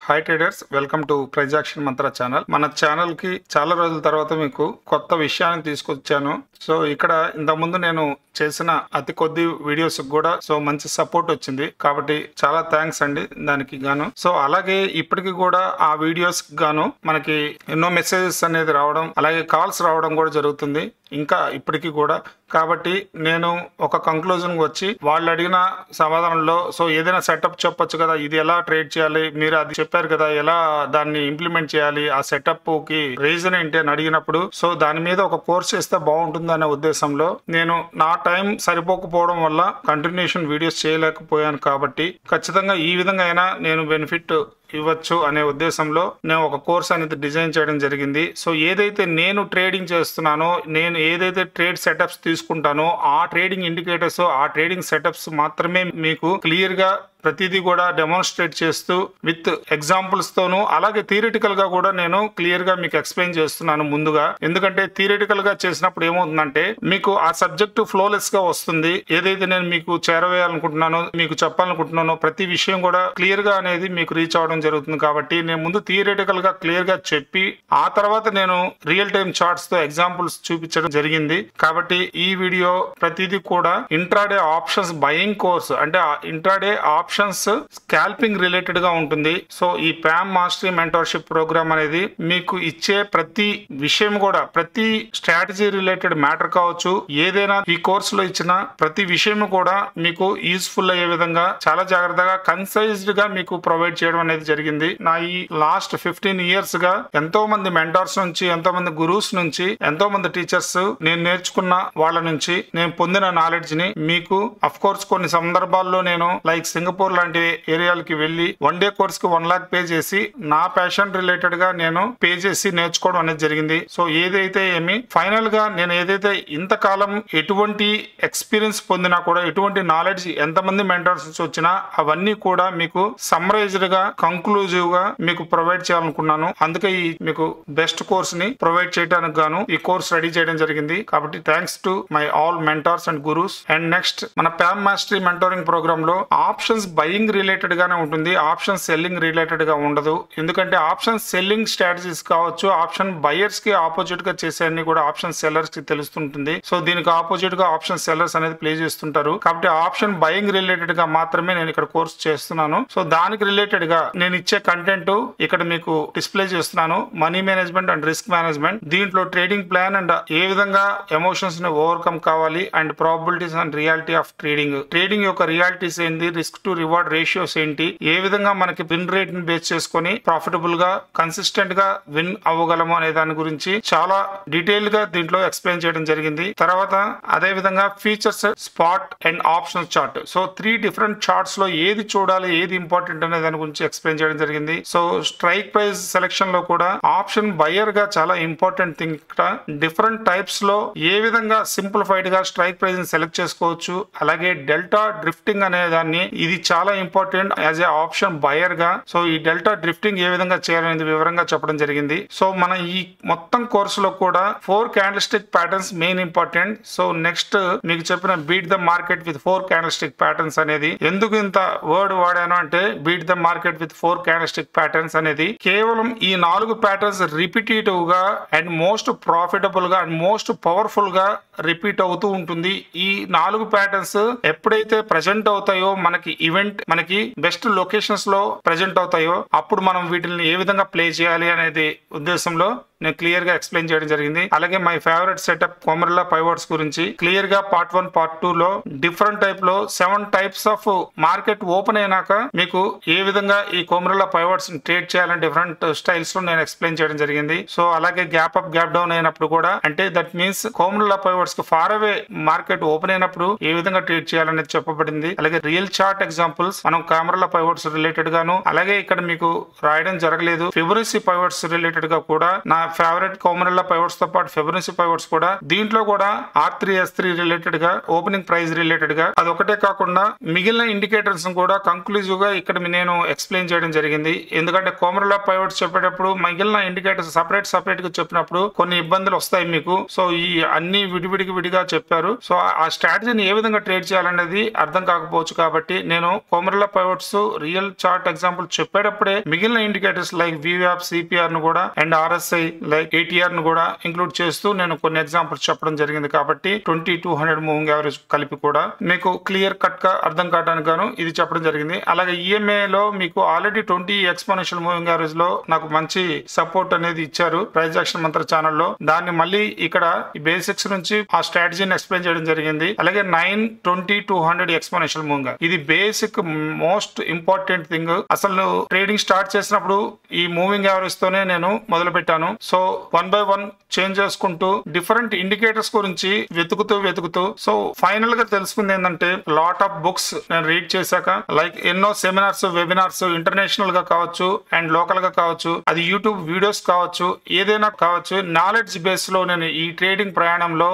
Hi traders, welcome to ప్రైజాక్షన్ Mantra channel. మన channel కి చాలా రోజుల తర్వాత మీకు కొత్త విషయాన్ని తీసుకొచ్చాను. సో ఇక్కడ ఇంతకుముందు నేను చేసిన అతి కొద్ది వీడియోస్ కూడా మంచి సపోర్ట్ వచ్చింది, కాబట్టి చాలా థ్యాంక్స్ అండి దానికి గాను. సో అలాగే ఇప్పటికి కూడా ఆ వీడియోస్ గాను మనకి ఎన్నో మెసేజెస్ అనేది రావడం, అలాగే కాల్స్ రావడం కూడా జరుగుతుంది ఇంకా ఇప్పటికీ కూడా. కాబట్టి నేను ఒక కంక్లూజన్ వచ్చి వాళ్ళు అడిగిన సమాధానంలో ఏదైనా సెటప్ చెప్పొచ్చు కదా, ఇది ఎలా ట్రేడ్ చేయాలి, మీరు అది చెప్పారు కదా, ఎలా దాన్ని ఇంప్లిమెంట్ చేయాలి, ఆ సెటప్ కి రీజన్ ఏంటి అని అడిగినప్పుడు దాని మీద ఒక కోర్స్ చేస్తే బాగుంటుంది అనే ఉద్దేశంలో నేను నా టైం సరిపోకపోవడం వల్ల కంటిన్యూషన్ వీడియోస్ చేయలేకపోయాను. కాబట్టి ఖచ్చితంగా ఈ విధంగా అయినా నేను బెనిఫిట్ ఇవ్వచ్చు అనే ఉద్దేశంలో నేను ఒక కోర్స్ అనేది డిజైన్ చేయడం జరిగింది. సో ఏదైతే నేను ట్రేడింగ్ చేస్తున్నానో, నేను ఏదైతే ట్రేడ్ సెటప్స్ తీసుకుంటానో ఆ ట్రేడింగ్ ఇండికేటర్స్, ఆ ట్రేడింగ్ సెటప్స్ మాత్రమే మీకు క్లియర్ గా ప్రతిదీ కూడా డెమాన్స్ట్రేట్ చేస్తూ విత్ ఎగ్జాంపుల్స్ తోను, అలాగే థియరిటికల్ గా కూడా నేను క్లియర్ గా మీకు ఎక్స్ప్లెయిన్ చేస్తున్నాను ముందుగా. ఎందుకంటే థియరిటికల్ గా చేసినప్పుడు ఏమవుతుందంటే మీకు ఆ సబ్జెక్టు ఫ్లోలెస్ గా వస్తుంది. ఏదైతే నేను మీకు చేరవేయాలనుకుంటున్నానో, మీకు చెప్పాలనుకుంటున్నానో ప్రతి విషయం కూడా క్లియర్ గా అనేది మీకు రీచ్ అవడం జరుగుతుంది. కాబట్టి నేను ముందు థియరిటికల్ గా క్లియర్ గా చెప్పి ఆ తర్వాత నేను రియల్ టైమ్ చార్ట్స్ తో ఎగ్జాంపుల్స్ చూపించడం జరిగింది. కాబట్టి ఈ వీడియో ప్రతిదీ కూడా ఇంట్రాడే ఆప్షన్స్ బయింగ్ కోర్స్, అంటే ఇంట్రాడే ఆప్షన్స్ స్కాల్పింగ్ రిలేటెడ్ గా ఉంటుంది. సో ఈ ప్యామ్ మాస్టరీ మెంటర్షిప్ ప్రోగ్రామ్ అనేది మీకు ఇచ్చే ప్రతి విషయం కూడా, ప్రతి స్ట్రాటజీ రిలేటెడ్ మ్యాటర్ కావచ్చు, ఏదైనా ఈ కోర్సులో ఇచ్చిన ప్రతి విషయం కూడా మీకు యూస్ఫుల్ అయ్యే విధంగా చాలా జాగ్రత్తగా కన్సైజ్డ్ గా మీకు ప్రొవైడ్ చేయడం అనేది జరిగింది. నా ఈ లాస్ట్ 15 years గా ఎంతో మంది మెంటర్స్ నుంచి, ఎంతో మంది గురూస్ నుంచి, ఎంతో మంది టీచర్స్, నేను నేర్చుకున్న వాళ్ళ నుంచి నేను పొందిన నాలెడ్జ్ ని మీకు అఫ్ కోర్స్ కొన్ని సందర్భాల్లో నేను లైక్ సింగపూర్ లాంటి ఏరియాలకి వెళ్లి 1 day కోర్స్ కి 1 lakh పే చేసి నా ప్యాషన్ రిలేటెడ్ గా నేను పే చేసి నేర్చుకోవడం అనేది జరిగింది. సో ఏదైతే ఫైనల్ గా నేను ఏదైతే ఇంతకాలం ఎటువంటి ఎక్స్పీరియన్స్ పొందినా కూడా, ఎటువంటి నాలెడ్జ్ ఎంతమంది మెంటర్స్ నుంచి వచ్చినా అవన్నీ కూడా మీకు సమ్మరైజ్డ్ గా, కంక్లూజివ్ గా మీకు ప్రొవైడ్ చేయాలనుకున్నాను. అందుకే ఈ మీకు బెస్ట్ కోర్స్ ని ప్రొవైడ్ చేయడానికి గాను ఈ కోర్స్ రెడీ చేయడం జరిగింది. కాబట్టి thanks to my all mentors and gurus. And next మన ప్యామ్ మాస్టరీ మెంటరింగ్ ప్రోగ్రామ్ లో ఆప్షన్స్ బయింగ్ రిలేటెడ్ గానే ఉంటుంది, ఆప్షన్ సెల్లింగ్ రిలేటెడ్ గా ఉండదు. ఎందుకంటే ఆప్షన్ సెల్లింగ్ స్ట్రాటజీస్ కావచ్చు, ఆప్షన్ బయర్స్ కి ఆపోజిట్ గా చేసే అన్ని కూడా ఆప్షన్ సెల్లర్స్ కి తెలుస్తుంటుంది. సో దీనికి ఆపోజిట్ గా ఆప్షన్ సెల్లర్స్ అనేది ప్లే చేస్తుంటారు. కాబట్టి ఆప్షన్ బయింగ్ రిలేటెడ్ గా మాత్రమే నేను ఇక్కడ కోర్స్ చేస్తున్నాను. సో దానికి రిలేటెడ్ గా నేను ఇచ్చే కంటెంట్ ఇక్కడ మీకు డిస్ప్లే చేస్తున్నాను. Money management and risk management, దీంట్లో ట్రేడింగ్ ప్లాన్ అండ్ ఏ విధంగా ఎమోషన్స్ ని ఓవర్కమ్ కావాలి, and probabilities and reality of trading, trading యొక్క రియాలిటీస్ ఏంటి, రిస్క్ టు రివార్డ్ రేషియోస్ ఏంటి, ఏ విధంగా మనకి విన్ రేట్ ని బేస్ చేసుకొని ప్రాఫిటబుల్ గా కన్సిస్టెంట్ గా విన్ అవ్వగలము అనే దాని గురించి చాలా డీటెయిల్ గా దీంట్లో ఎక్స్ప్లెయిన్ చేయడం జరిగింది. తర్వాత అదే విధంగా features, spot and option chart. So 3 different charts లో ఏది చూడాలి, ఏది ఇంపార్టెంట్ అనే దాని గురించి ఎక్స్ప్లెయిన్ చేయడం జరిగింది. సో స్ట్రైక్ ప్రైస్ సెలెక్షన్ లో కూడా ఆప్షన్ బయర్ గా చాలా ఇంపార్టెంట్ థింగ్. ఇక్కడ డిఫరెంట్ టైప్స్ లో ఏ విధంగా సింప్లిఫైడ్ గా స్ట్రైక్ ప్రైస్ ని సెలెక్ట్ చేసుకోవచ్చు, అలాగే డెల్టా డ్రిఫ్టింగ్ అనే దాన్ని, ఇది చాలా important as a option buyer గా. సో ఈ డెల్టా డ్రిఫ్టింగ్ ఏ విధంగా చేయాలనేది వివరంగా చెప్పడం జరిగింది. సో మన ఈ మొత్తం కోర్సులో కూడా 4 candlestick patterns main important. So next మీకు చెప్పిన beat the market with 4 candlestick patterns అనేది ఎందుకు ఇంత వర్డ్ వాడాను అంటే, beat the market with 4 candlestick patterns అనేది కేవలం ఈ 4 ప్యాటర్న్స్ రిపిటేటివ్ గా అండ్ మోస్ట్ ప్రాఫిటబుల్ గా అండ్ మోస్ట్ పవర్ఫుల్ గా రిపీట్ అవుతూ ఉంటుంది. ఈ 4 ప్యాటర్న్స్ ఎప్పుడైతే ప్రెజెంట్ అవుతాయో, మనకి ఈవెంట్, మనకి బెస్ట్ లొకేషన్స్ లో ప్రెజెంట్ అవుతాయో, అప్పుడు మనం వీటిని ఏ విధంగా ప్లే చేయాలి అనేది ఉద్దేశంలో నేను క్లియర్ గా ఎక్స్ప్లెయిన్ చేయడం జరిగింది. అలాగే మై ఫేవరెట్ సెటప్ కొమర్లా పైవట్స్ గురించి క్లియర్ గా పార్ట్ 1 పార్ట్ 2 లో డిఫరెంట్ టైప్ లో 7 types ఆఫ్ మార్కెట్ ఓపెన్ అయినాక మీకు ఏ విధంగా ఈ కొమర్లా పైవట్స్ ట్రేడ్ చేయాలని డిఫరెంట్ స్టైల్స్ లో నేను ఎక్స్ప్లెయిన్ చేయడం జరిగింది. సో అలాగే గ్యాప్ అప్, గ్యాప్ డౌన్ అయినప్పుడు కూడా, అంటే దట్ మీన్స్ కొమర్లా పైవట్స్ కి ఫార్ అవే మార్కెట్ ఓపెన్ అయినప్పుడు ఏ విధంగా ట్రేడ్ చేయాలనేది చెప్పబడింది. అలాగే రియల్ చార్ట్ ఎగ్జాంపుల్స్ మనం కొమర్లా పైవట్స్ రిలేటెడ్ గాను, అలాగే ఇక్కడ మీకు రాయడం జరగలేదు ఫిబొనాచి పైవట్స్ రిలేటెడ్ గా కూడా నా ఫేవరెట్ కోమరెల్లా పైవట్స్ తో పాటు ఫిబొనాచి పైవట్స్ కూడా దీంట్లో కూడా R3S3 రిలేటెడ్ గా ఓపెనింగ్ ప్రైస్ రిలేటెడ్ గా అదొకటే కాకుండా మిగిలిన ఇండికేటర్స్ కూడా కంక్లూజివ్ గా ఇక్కడ నేను ఎక్స్ప్లెయిన్ చేయడం జరిగింది. ఎందుకంటే కోమరెల్లా పైవట్స్ చెప్పేటప్పుడు మిగిలిన ఇండికేటర్స్ సపరేట్ గా చెప్పినప్పుడు కొన్ని ఇబ్బందులు వస్తాయి మీకు. సో ఈ అన్ని విడిగా చెప్పారు. సో ఆ స్ట్రాటజీని ఏ విధంగా ట్రేడ్ చేయాలనేది అర్థం కాకపోవచ్చు కాబట్టి నేను కోమరెల్లా పైవట్స్ రియల్ చార్ట్ ఎగ్జాంపుల్ చెప్పేటప్పుడే మిగిలిన ఇండికేటర్స్ లైక్ VWAP, CPR ను కూడా అండ్ RSI లైక్ ATR ను కూడా ఇంక్లూడ్ చేస్తూ నేను కొన్ని ఎగ్జాంపుల్స్ చెప్పడం జరిగింది. కాబట్టి 20-200 మూవింగ్ యావరేజ్ కలిపి కూడా మీకు క్లియర్ కట్ గా అర్థం కావడానికి గాను ఇది చెప్పడం జరిగింది. అలాగే EMA లో మీకు ఆల్రెడీ 20 ఎక్స్పోనెన్షియల్ మూవింగ్ యావరేజ్ లో నాకు మంచి సపోర్ట్ అనేది ఇచ్చారు ప్రైస్ యాక్షన్ మంత్ర ఛానల్లో. దాన్ని మళ్ళీ ఇక్కడ బేసిక్స్ నుంచి ఆ స్ట్రాటజీని ఎక్స్ప్లెయిన్ చేయడం జరిగింది. అలాగే 9-20-200 ఎక్స్పోనెన్షియల్ మూవింగ్ ఇది బేసిక్ మోస్ట్ ఇంపార్టెంట్ థింగ్. అసలు ట్రేడింగ్ స్టార్ట్ చేసినప్పుడు ఈ మూవింగ్ యావరేజ్ తోనే నేను మొదలు పెట్టాను. సో 1 by 1 చేంజ్ చేసుకుంటూ డిఫరెంట్ ఇండికేటర్స్ గురించి వెతుకుతూ సో ఫైనల్ గా తెలుసుకుంది ఏంటంటే లాట్ ఆఫ్ బుక్స్ నేను రీడ్ చేశాక లైక్ ఎన్నో సెమినార్స్, వెబినార్స్ ఇంటర్నేషనల్ గా కావచ్చు అండ్ లోకల్ గా కావచ్చు, అది యూట్యూబ్ వీడియోస్ కావచ్చు, ఏదైనా కావచ్చు, నాలెడ్జ్ బేస్ లో నేను ఈ ట్రేడింగ్ ప్రయాణంలో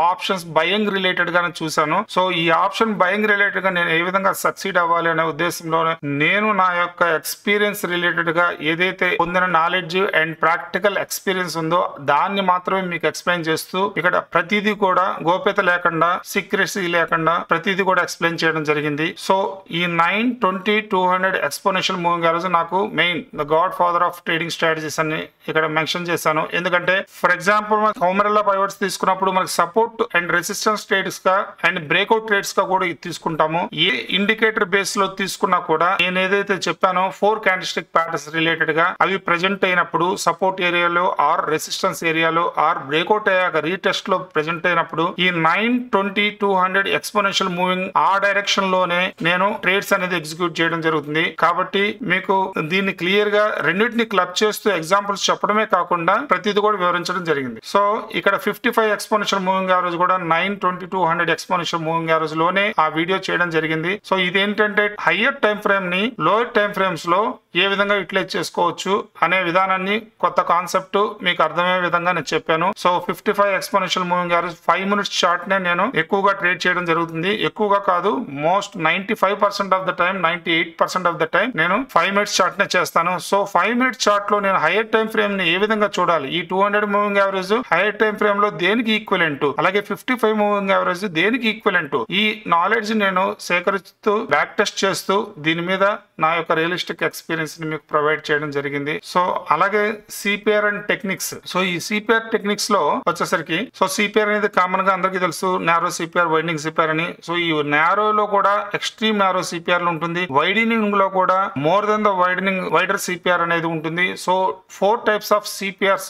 ఆప్షన్స్ బయింగ్ రిలేటెడ్ గా చూసాను. సో ఈ ఆప్షన్ బయింగ్ రిలేటెడ్ గా నేను ఏ విధంగా సక్సీడ్ అవ్వాలి అనే ఉద్దేశంలో నేను నా యొక్క ఎక్స్పీరియన్స్ రిలేటెడ్ గా ఏదైతే పొందిన నాలెడ్జ్ అండ్ ప్రాక్టికల్ ఎక్స్పీరియన్స్ ఉందో దాన్ని మాత్రమే మీకు ఎక్స్ప్లెయిన్ చేస్తూ ఇక్కడ ప్రతిదీ కూడా గోప్యత లేకుండా, సీక్రెసీ లేకుండా ప్రతిదీ కూడా ఎక్స్ప్లెయిన్ చేయడం జరిగింది. సో ఈ 9-20-200 ఎక్స్పోనెన్షియల్ మూవింగ్ యావరేజ్ నాకు main the God father of trading strategies అని ఇక్కడ మెన్షన్ చేశాను. ఎందుకంటే ఫర్ ఎగ్జాంపుల్ కోమరెల్లా పైవట్స్ తీసుకున్నప్పుడు మనకి సపోర్ట్ అండ్ రెసిస్టెన్స్ ట్రేడ్స్ గా అండ్ బ్రేక్అవుట్ ట్రేడ్స్ గా కూడా తీసుకుంటాము. ఏ ఇండికేటర్ బేస్ లో తీసుకున్నా కూడా నేను ఏదైతే చెప్పానో 4 క్యాండిల్స్టిక్ ప్యాటర్న్స్ రిలేటెడ్ గా అవి ప్రెజెంట్ అయినప్పుడు సపోర్ట్ ఏరియాలో ఆర్ రెసిస్టెన్స్ ఏరియాలో ఆర్ బ్రేక్అవుట్ అయ్యాక రీటెస్ట్ లో ప్రెజెంట్ అయినప్పుడు ఈ 9-20-200 ఎక్స్పోనెన్షియల్ మూవింగ్ ఆ డైరెక్షన్ లోనే నేను ట్రేడ్స్ అనేది ఎగ్జిక్యూట్ చేయడం జరుగుతుంది. కాబట్టి మీకు దీన్ని క్లియర్ గా రెండింటిని క్లబ్ చేస్తూ ఎగ్జాంపుల్స్ చెప్పడమే కాకుండా ప్రతిదీ కూడా వివరించడం జరిగింది. సో ఇక్కడ 55 ఎక్స్పోనెన్షియల్ మూవింగ్ యావరేజ్ కూడా 9-20-200 ఎక్స్పోనెన్షియల్ మూవింగ్ యావరేజ్ లోనే ఆ వీడియో చేయడం జరిగింది. సో ఇదేంటంటే హయ్యర్ టైం ఫ్రేమ్ ని లోయర్ టైం ఫ్రేమ్స్ లో ఏ విధంగా యూటిలైజ్ చేసుకోవచ్చు అనే విధానాన్ని కొత్త కాన్సెప్ట్ మీకు అర్థమయ్యే విధంగా నేను చెప్పాను. So 55 exponential moving average 5 minutes chart నే నేను ఎక్కువగా ట్రేడ్ చేయడం జరుగుతుంది. ఎక్కువగా కాదు, most 95% of the time, 98% of the time నేను 5 minutes చార్ట్ నే చేస్తాను. సో 5 minutes చార్ట్ లో నేను హైయర్ టైం ఫ్రేమ్ ని ఏ విధంగా చూడాలి, ఈ 200 moving average hire time frame లో దేనికి ఈక్వలెంట్, అలాగే 55 మూవింగ్ యావరేజ్ దేనికి ఈక్వలెంట్, ఈ నాలెడ్జ్ నేను సేకరిస్తూ బ్యాక్ టెస్ట్ చేస్తూ దీని మీద నా యొక్క రియలిస్టిక్ ఎక్స్పీరియన్స్ ని మీకు ప్రొవైడ్ చేయడం జరిగింది. సో అలాగే CPR అండ్ టెక్నిక్స్. సో ఈ CPR టెక్నిక్స్ లో వచ్చేసరికి సో CPR అనేది కామన్ గా అందరికీ తెలుసు, నారో CPR, వైడనింగ్ CPR అని. సో ఈ నారో లో కూడా ఎక్స్ట్రీమ్ నారో CPR లో ఉంటుంది, వైడనింగ్ లో కూడా more than the wider CPR అనేది ఉంటుంది. So 4 types of CPRs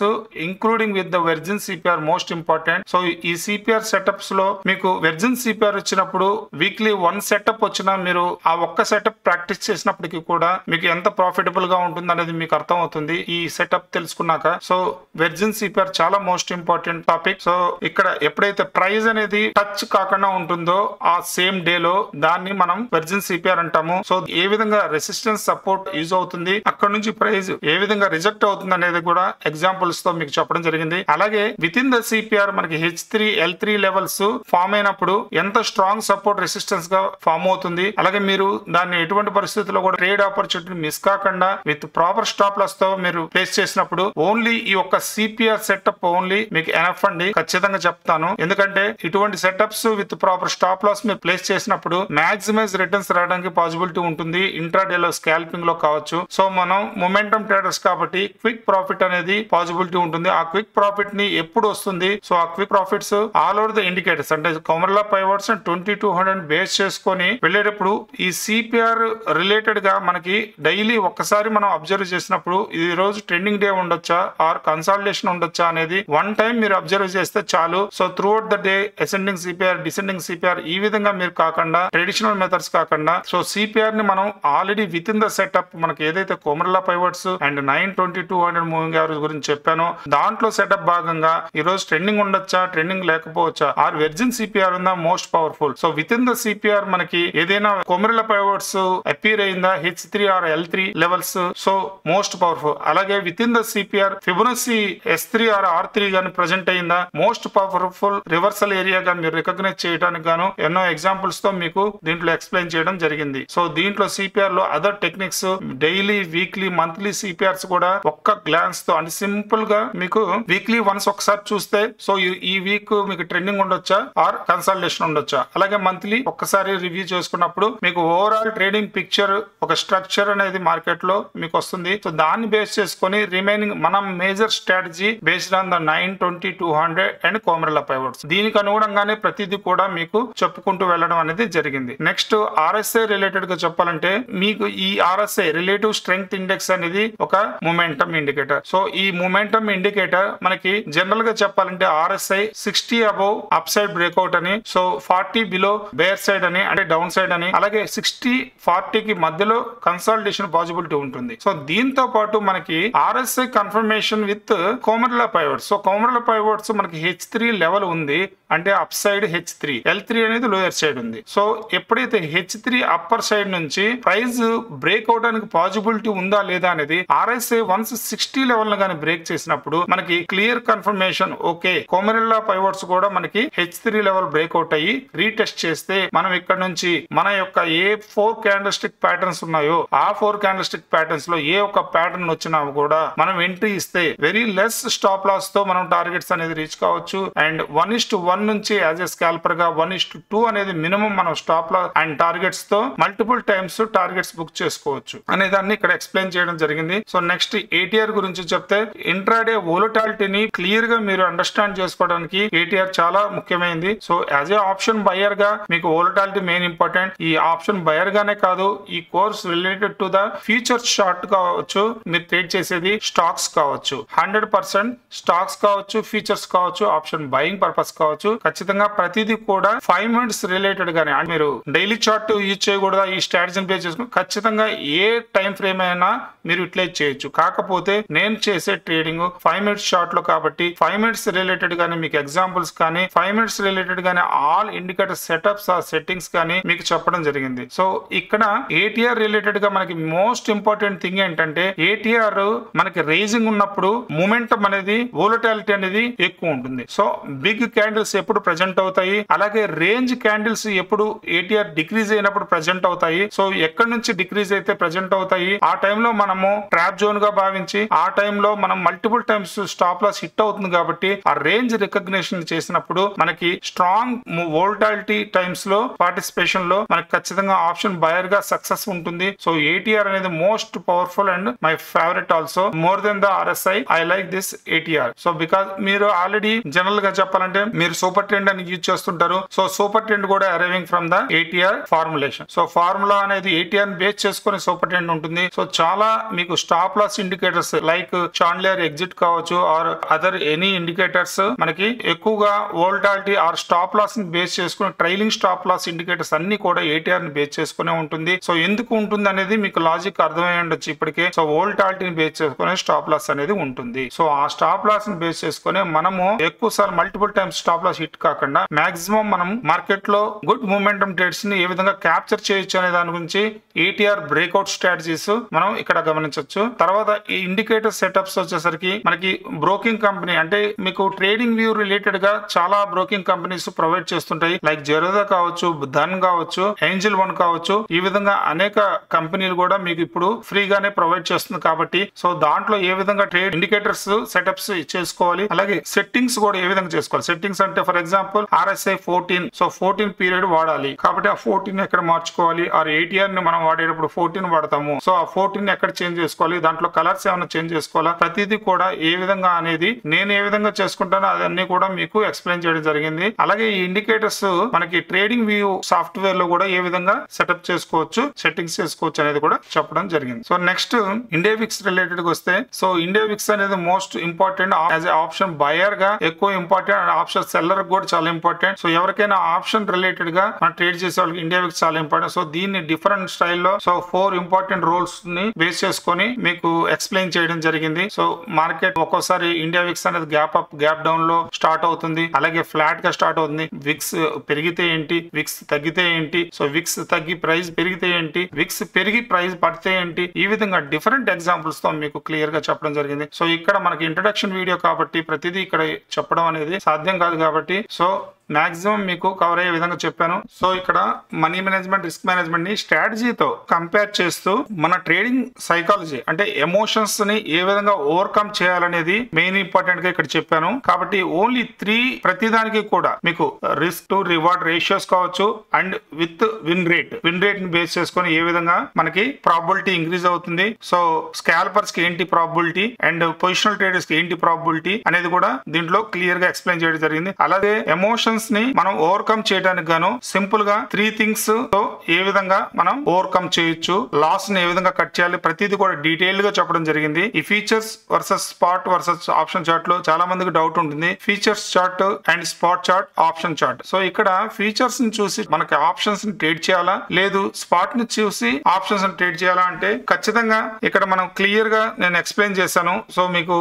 including with the virgin CPR most important. So ఈ CPR సెటప్స్ లో మీకు వెర్జిన్ CPR వచ్చినప్పుడు వీక్లీ 1 సెటప్ వచ్చినా మీరు ఆ ఒక్క సెటప్ ప్రాక్టీస్ చేసినప్పటికీ కూడా మీకు ఎంత ప్రాఫిటబుల్ గా ఉంటుంది అనేది మీకు అర్థం అవుతుంది ఈ సెటప్ తెలుసుకున్నాక. సో వెర్జిన్ CPR చాలా మోస్ట్ ఇంపార్టెంట్ టాపిక్. సో ఇక్కడ ఎప్పుడైతే ప్రైస్ అనేది టచ్ కాకుండా ఉంటుందో ఆ సేమ్ డే లో దాన్ని మనం వెర్జిన్ CPR అంటాము. సో ఏ విధంగా రెసిస్టెన్స్ సపోర్ట్ యూజ్ అవుతుంది, అక్కడ నుంచి ప్రైస్ ఏ విధంగా రిజెక్ట్ అవుతుంది అనేది కూడా ఎగ్జాంపుల్స్ తో మీకు చెప్పడం జరిగింది. అలాగే విత్ ఇన్ ద CPR మనకి H3, L3 లెవెల్స్ ఫామ్ అయినప్పుడు ఎంత స్ట్రాంగ్ సపోర్ట్ రెసిస్టెన్స్ గా ఫామ్ అవుతుంది, అలాగే మీరు దాన్ని ఎటువంటి పరిస్థితుల్లో కూడా ట్రేడ్ ఆపర్చునిటీ మిస్ కాకుండా విత్ ప్రాపర్ స్టాప్ లాస్ తో మీరు ప్లేస్ చేసినప్పుడు ఓన్లీ ఈ ఒక్క CPR సెటప్ ఓన్లీ మీకు ఎనఫ్ అండి ఖచ్చితంగా చెప్తాను. ఎందుకంటే ఇటువంటి setups with proper stop loss మీరు ప్లేస్ చేసినప్పుడు మాక్సిమైజ్ రిటర్న్స్ రావడానికి పాసిబిలిటీ ఉంటుంది, ఇంట్రాడే లో స్కాల్పింగ్ లో కావచ్చు. సో మనం మొమెంటం ట్రేడర్స్ కాబట్టి క్విక్ ప్రాఫిట్ అనేది పాసిబిలిటీ ఉంటుంది. ఆ క్విక్ ప్రాఫిట్ ని ఎప్పుడు వస్తుంది, సో ఆ quick profits all over the indicators అంటే కోమరెల్లా పైవట్స్ 20-200 బేస్ చేసుకొని వెళ్ళేటప్పుడు ఈ CPR రిలేటెడ్ గా మనకి డైలీ ఒక్కసారి మనం అబ్జర్వ్ చేసినప్పుడు ఈ రోజు ట్రెండింగ్ డే ఉండొచ్చా ఆర్ కన్సాలిడేషన్ ఉండొచ్చా అనేది 1 time మీరు అబ్జర్వ్ చేస్తే చాలు. So through out the day ascending CPR, descending CPR ఈ విధంగా మీరు కాకుండా ట్రెడిషనల్ మెథడ్స్ కాకుండా సో CPR ని మనం already with in the setup మనకి ఏదైతే కోమరెల్లా పైవట్స్ అండ్ 9-20-200 మూవింగ్ యావరేజ్ గురించి చెప్పానో దాంట్లో సెటప్ భాగంగా ఈ రోజు ట్రెండింగ్ ఉండొచ్చా, ట్రెండింగ్ లేకపోవచ్చా, ఆర్ వెర్జిన్ CPR ఉందా most powerful. So with in the CPR మనకి ఏదైనా కోమరెల్లా పైవట్స్ అపీర్ అయిందా, H3 or L3 levels so most powerful. అలాగే within the CPR Fibonacci S3 or R3 గాని ప్రెజెంట్ అయిందా most powerful reversal area గా మీరు recognise చేయడానికి గాను ఎన్నో ఎగ్జాంపుల్స్ తో మీకు దీంట్లో ఎక్స్ప్లెయిన్ చేయడం జరిగింది. సో దీంట్లో సిపిఆర్ లో other techniques daily weekly monthly CPRs కూడా ఒక్క గ్లాన్స్ తో అంటే సింపుల్ గా మీకు వీక్లీ వన్స్ ఒకసారి చూస్తే సో ఈ వీక్ మీకు ట్రెండింగ్ ఉండొచ్చా ఆర్ కన్సల్టేషన్ ఉండొచ్చా, అలాగే మంత్లీ ఒక్కసారి రివ్యూ చేసుకున్నప్పుడు మీకు ఓవరాల్ ట్రేడింగ్ పిక్చర్ ఒక స్ట్రక్చర్ అనేది మార్కెట్ లో మీకు వస్తుంది. సో దాన్ని బేస్ చేసుకొని రిమైనింగ్ మనం major strategy based on the 9, 20, 200 and Camarilla pivots దీనికి అనుగుణంగానే ప్రతిదీ కూడా మీకు చెప్పుకుంటూ వెళ్ళడం అనేది జరిగింది. నెక్స్ట్ RSI రిలేటెడ్ గా చెప్పాలంటే మీకు ఈ RSI రిలేటివ్ స్ట్రెంగ్త్ ఇండెక్స్ అనేది ఒక మొమెంటం ఇండికేటర్. సో ఈ మొమెంటం ఇండికేటర్ మనకి జనరల్ గా చెప్పాలంటే RSI 60 above up side breakout అని, సో 40 బిలో బేర్ సైడ్ అని అంటే డౌన్ సైడ్ అని, అలాగే 60-40 కి మధ్యలో కన్సాలిడేషన్ పాసిబిలిటీ ఉంటుంది. సో దీంతో పాటు మనకి RSI కన్ఫర్మేషన్ విత్ కోమరల్లా పైవట్స్. సో కోమరల్లా పైవట్స్ మనకి H3 లెవెల్ ఉంది అంటే అప్ సైడ్ H3, L3 అనేది లోయర్ సైడ్ ఉంది. సో ఎప్పుడైతే H3 అప్పర్ సైడ్ నుంచి ప్రైస్ బ్రేక్ అవడానికి పాసిబిలిటీ ఉందా లేదా అనేది RSI వన్స్ 60 లెవెల్ గానీ బ్రేక్ చేసినప్పుడు మనకి క్లియర్ కన్ఫర్మేషన్ ఓకే కోమరల్లా పైవట్స్ కూడా మనకి H3 లెవెల్ బ్రేక్అవుట్ అయ్యి రీటెస్ట్ చేస్తే మనం ఇక్కడ నుంచి మన యొక్క ఏ 4 క్యాండిల్స్టిక్ ప్యాటర్న్స్ ఉన్నాయో ఆ 4 క్యాండిల్స్టిక్ ప్యాటర్న్స్ లో ఏ ఒక్క ప్యాటర్న్ వచ్చినా కూడా మనం ఎంట్రీ ఇస్తే వెరీ లెస్ స్టాప్ లాస్ తో మనం టార్గెట్స్ అనేది రీచ్ కావచ్చు. అండ్ 1:1 నుంచి యాజ్ ఎ స్కాల్పర్ గా 1:2 అనేది మినిమం మనం స్టాప్ లాస్ అండ్ టార్గెట్స్ తో మల్టిపుల్ టైమ్స్ టార్గెట్స్ బుక్ చేసుకోవచ్చు అనే దాన్ని ఇక్కడ ఎక్స్ప్లెయిన్ చేయడం జరిగింది. సో నెక్స్ట్ ATR గురించి చెప్తే ఇంట్రాడే వోలటాలిటీని క్లియర్ గా మీరు అండర్స్టాండ్ చేసుకోవడానికి ATR చాలా ముఖ్యమైనది. So as a option buyer గా మీకు వోలటాలిటీ మెయిన్ ఇంపార్టెంట్. ఈ ఆప్షన్ బయర్ గానే కాదు ఈ course related to the future short కావచ్చు, మీరు ట్రేడ్ చేసేది స్టాక్స్ కావచ్చు, 100% స్టాక్స్ కావచ్చు, ఫ్యూచర్స్ కావచ్చు, ఆప్షన్ బయింగ్ పర్పస్ కావచ్చు, ఖచ్చితంగా ప్రతిదీ కూడా 5 మినిట్స్ రిలేటెడ్ గానే మీరు డైలీ చార్ట్ యూజ్ చేయకూడదా ఈ స్ట్రాటజీని ప్లే చేసుకుని ఖచ్చితంగా ఏ టైం ఫ్రేమ్ అయినా మీరు యూటిలైజ్ చేయొచ్చు. కాకపోతే నేను చేసే ట్రేడింగ్ 5 మినిట్స్ షార్ట్ లో కాబట్టి 5 మినిట్స్ రిలేటెడ్ గానీ మీకు ఎగ్జాంపుల్స్ కానీ 5 మినిట్స్ రిలేటెడ్ గానీ ఆల్ ఇండికేటర్ సెటప్స్ ఆ సెట్టింగ్స్ కానీ మీకు చెప్పడం జరిగింది. సో ఇక్కడ ATR రిలేటెడ్ గా మనకి మోస్ట్ ఇంపార్టెంట్ థింగ్ ఏంటంటే ATR మనకి రేజింగ్ ఉన్నప్పుడు మూమెంటం అనేది వోలటాలిటీ అనేది ఎక్కువ ఉంటుంది. సో బిగ్ క్యాండిల్స్ ఎప్పుడు ప్రెజెంట్ అవుతాయి, అలాగే రేంజ్ క్యాండిల్స్ ఎప్పుడు ATR డిక్రీజ్ అయినప్పుడు ప్రెజెంట్ అవుతాయి. సో ఎక్కడి నుంచి డిక్రీజ్ అయితే ప్రెజెంట్ అవుతాయి ఆ టైంలో మనము ట్రాప్ జోన్ గా భావించి ఆ టైంలో మనం multiple times stop loss hit అవుతుంది కాబట్టి ఆ రేంజ్ రికగ్నిషన్ చేసినప్పుడు మనకి స్ట్రాంగ్ వోలటాలిటీ టైమ్స్ లో పార్టిసిపేషన్ లో మనకి ఖచ్చితంగా ఆప్షన్ బయర్ గా సక్సెస్ ఉంటుంది. సో ATR అనేది most powerful and my favourite also more than the RSI. I like this ATR. So because మీరు ఆల్రెడీ జనరల్ గా చెప్పాలంటే మీరు సూపర్ ట్రెండ్ అని యూజ్ చేస్తుంటారు. సో సూపర్ ట్రెండ్ కూడా arriving from the ATR formulation. So formula అనేది ATR base చేసుకుని super trend ఉంటుంది. సో చాలా మీకు stop loss indicators like chandelier exit కావచ్చు ఆర్ అదర్ ఎనీ ఇండికేటర్స్ మనకి ఎక్కువగా వోల్టాలిటీ ఆర్ స్టాప్ లాస్ ని బేస్ చేసుకుని ట్రైలింగ్ స్టాప్ లాస్ ఇండికేటర్స్ అన్ని కూడా ATR ని బేస్ చేసుకునే ఉంటుంది. సో ఎందుకు ఉంటుంది అనేది మీకు లాజిక్ అర్థమై ఉండొచ్చు ఇప్పటికే. సో వోల్టాలిటీని బేస్ చేసుకునే స్టాప్ లాస్ అనేది ఉంటుంది. సో ఆ స్టాప్ లాస్ ని బేస్ చేసుకుని మనము ఎక్కువ సార్లు multiple times stop loss hit కాకుండా మాక్సిమం మనం మార్కెట్ లో గుడ్ మూమెంటం ట్రేడ్స్ ని ఏ విధంగా క్యాప్చర్ చేయొచ్చు అనే దాని గురించి ATR బ్రేక్అవుట్ స్ట్రాటజీస్ మనం ఇక్కడ గమనించవచ్చు. తర్వాత ఈ ఇండికేటర్ సెటప్స్ వచ్చేసరికి మనకి బ్రోకింగ్ కంపెనీ అంటే మీకు ట్రేడింగ్ వ్యూ రిలేటెడ్ గా చాలా బ్రోకింగ్ కంపెనీస్ ప్రొవైడ్ చేస్తుంటాయి. లైక్ జెరోదా కావచ్చు, ధన్ కావచ్చు, ఏంజిల్ వన్ కావచ్చు, ఈ విధంగా అనేక కంపెనీలు కూడా మీకు ఇప్పుడు ఫ్రీగానే ప్రొవైడ్ చేస్తుంది కాబట్టి సో దాంట్లో ఏ విధంగా ట్రేడ్ ఇండికేటర్స్ సెటప్స్ చేసుకోవాలి, అలాగే సెట్టింగ్స్ కూడా ఏ విధంగా చేసుకోవాలి. సెట్టింగ్స్ అంటే for example RSI 14, so 14 period వాడాలి కాబట్టి ఆ 14 ఎక్కడ మార్చుకోవాలి, ఆర్ ATR ని మనం వాడేటప్పుడు 14 వాడతాము. సో ఆ 14 ఎక్కడ చేంజ్ చేసుకోవాలి, దాంట్లో కలర్స్ ఏమైనా చేంజ్ చేసుకోవాలా, ప్రతిదీ కూడా ఏ విధంగా అనేది నేను ఏ విధంగా చేసుకుంటానో అదన్నీ కూడా మీకు ఎక్స్ప్లెయిన్ చేయడం జరిగింది. అలాగే ఈ ఇండికేటర్స్ మనకి ట్రేడింగ్ వ్యూ సాఫ్ట్వేర్ లో కూడా ఏ విధంగా సెటప్ చేసుకోవచ్చు, సెట్టింగ్స్ చేసుకోవచ్చు అనేది కూడా చెప్పడం జరిగింది. So next India VIX related గా వస్తే సో ఇండియా విక్స్ అనేది most important as a option buyer గా ఎక్కువ ఇంపార్టెంట్ అండ్ ఆప్షన్ సెల్లర్ కూడా చాలా ఇంపార్టెంట్. సో ఎవరికైనా ఆప్షన్ రిలేటెడ్ గా మనం ట్రేడ్ చేసే వాళ్ళకి ఇండియా విక్స్ చాలా ఇంపార్టెంట్. సో దీన్ని డిఫరెంట్ స్టైల్లో సో 4 ఇంపార్టెంట్ రోల్స్ ని బేస్ చేసుకొని మీకు ఎక్స్ప్లెయిన్ చేయడం జరిగింది. సో మార్కెట్ ఒక్కోసారి ఇండియా విక్స్ అనేది గ్యాప్ అప్ గ్యాప్ డౌన్ లో స్టార్ట్ అవుతుంది, అలాగే ఫ్లాట్ గా స్టార్ట్ అవుతుంది. విక్స్ పెరిగితే ఏంటి, విక్స్ తగ్గితే ఏంటి, సో విక్స్ తగ్గి ప్రైస్ పెరిగితే ఏంటి, విక్స్ పెరిగి ప్రైస్ పడితే ఏంటి, ఈ విధంగా డిఫరెంట్ ఎగ్జాంపుల్స్ తో మీకు క్లియర్ గా చెప్పడం జరిగింది. సో ఇక్కడ మనకి ఇంట్రడక్షన్ వీడియో కాబట్టి ప్రతిదీ ఇక్కడ చెప్పడం అనేది సాధ్యం కాదు కాబట్టి సో మాక్సిమం మీకు కవర్ అయ్యే విధంగా చెప్పాను. సో ఇక్కడ మనీ మేనేజ్మెంట్, రిస్క్ మేనేజ్మెంట్ ని స్ట్రాటజీతో కంపేర్ చేస్తూ మన ట్రేడింగ్ సైకాలజీ అంటే ఎమోషన్స్ ని ఏ విధంగా ఓవర్కమ్ చేయాలనేది మెయిన్ ఇంపార్టెంట్ గా ఇక్కడ చెప్పాను. కాబట్టి ఓన్లీ 3 ప్రతిదానికి కూడా మీకు రిస్క్ టు రివార్డ్ రేషియోస్ కావచ్చు అండ్ విత్ విన్ రేట్ ని బేస్ చేసుకొని ఏ విధంగా మనకి ప్రాబిలిటీ ఇంక్రీజ్ అవుతుంది, సో స్కాల్పర్స్ కి ఏంటి ప్రాబిలిటీ అండ్ పొజిషనల్ ట్రేడర్స్ కి ఏంటి ప్రాబిలిటీ అనేది కూడా దీంట్లో క్లియర్ గా ఎక్స్ప్లెయిన్ చేయడం జరిగింది. అలాగే ఎమోషన్స్ ని మనం ఓవర్కమ్ చేయడానికి గాను సింపుల్ గా 3 థింగ్స్ తో ఏ విధంగా మనం ఓవర్కమ్ చేయొచ్చు, లాస్ ని ఏ విధంగా కట్ చేయాలి, ప్రతిదీ కూడా డీటెయిల్ గా చెప్పడం జరిగింది. ఈ features versus spot versus option chart లో చాలా మందికి డౌట్ ఉంటుంది. Features chart and spot chart, option chart. So ఇక్కడ ఫీచర్స్ ని చూసి మనకి ఆప్షన్స్ ని ట్రేడ్ చేయాలా, లేదు స్పాట్ ని చూసి ఆప్షన్స్ ని ట్రేడ్ చేయాలా అంటే ఖచ్చితంగా ఇక్కడ మనం క్లియర్ గా నేను ఎక్స్ప్లెయిన్ చేశాను. సో మీకు